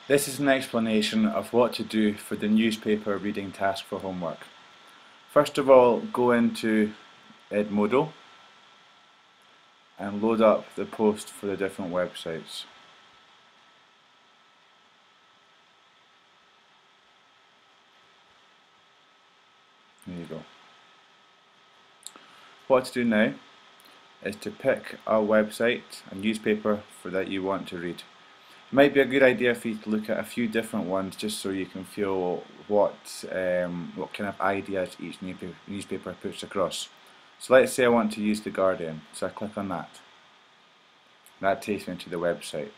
This is an explanation of what to do for the newspaper reading task for homework. First of all, go into Edmodo and load up the post for the different websites. There you go. What to do now is to pick a website, a newspaper that you want to read. It might be a good idea for you to look at a few different ones just so you can feel what kind of ideas each newspaper puts across. So let's say I want to use The Guardian, so I click on that. That takes me to the website.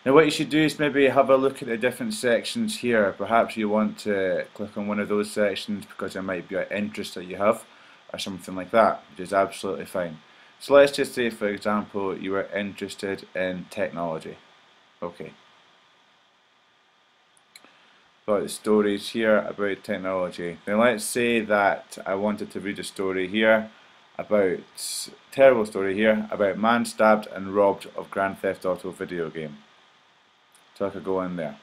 Now what you should do is maybe have a look at the different sections here. Perhaps you want to click on one of those sections because there might be an interest that you have or something like that, which is absolutely fine. So let's just say, for example, you were interested in technology. Okay. Got the stories here about technology. Now let's say that I wanted to read a story here about, terrible story here, about man stabbed and robbed of Grand Theft Auto video game. So I could go in there.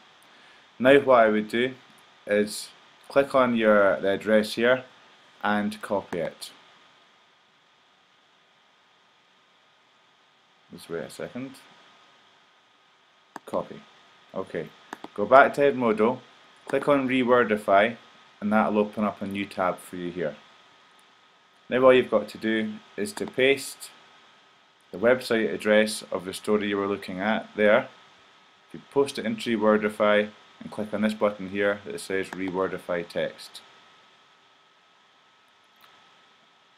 Now what I would do is click on the address here and copy it. Just wait a second. Copy. Okay. Go back to Edmodo, click on Rewordify, and that will open up a new tab for you here. Now all you've got to do is to paste the website address of the story you were looking at there. You post it into Rewordify and click on this button here that says Rewordify text.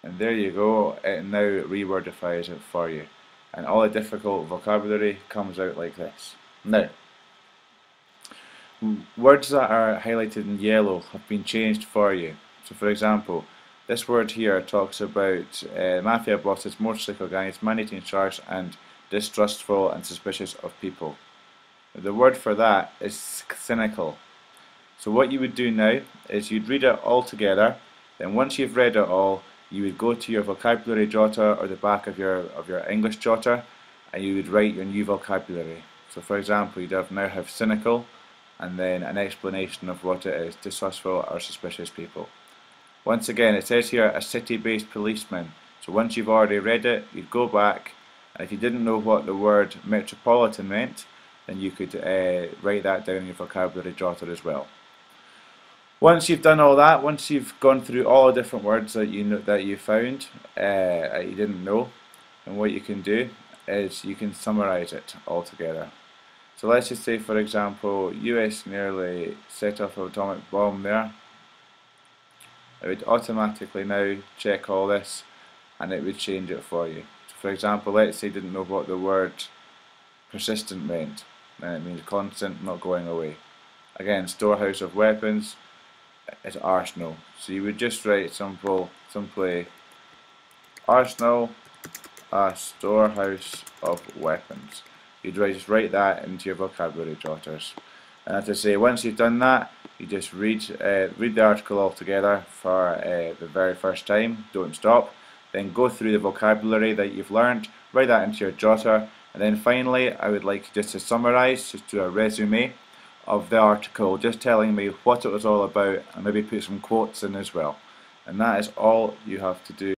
And there you go, it now Rewordifies it for you. And all the difficult vocabulary comes out like this. Now, words that are highlighted in yellow have been changed for you. So for example, this word here talks about mafia bosses, motorcycle gangs, man-eating sharks, and distrustful and suspicious of people. The word for that is cynical. So what you would do now is you'd read it all together, then once you've read it all, you would go to your vocabulary jotter or the back of your English jotter, and you would write your new vocabulary. So for example, you'd now have cynical and then an explanation of what it is, distrustful or suspicious people. Once again, it says here a city-based policeman. So once you've already read it, you'd go back, and if you didn't know what the word metropolitan meant, then you could write that down in your vocabulary jotter as well. Once you've done all that, once you've gone through all the different words that you found you didn't know, and what you can do is you can summarize it all together. So let's just say, for example, US nearly set off an atomic bomb there. It would automatically now check all this and it would change it for you. So for example, let's say you didn't know what the word persistent meant. Then it means constant, not going away. Again, storehouse of weapons is arsenal. So you would just write simply arsenal, a storehouse of weapons. You'd just write that into your vocabulary jotters. And as I say, once you've done that, you just read the article all together for the very first time. Don't stop. Then go through the vocabulary that you've learned, write that into your jotter, and then finally I would like just to summarize, just do a resume of the article, just telling me what it was all about, and maybe put some quotes in as well. And that is all you have to do.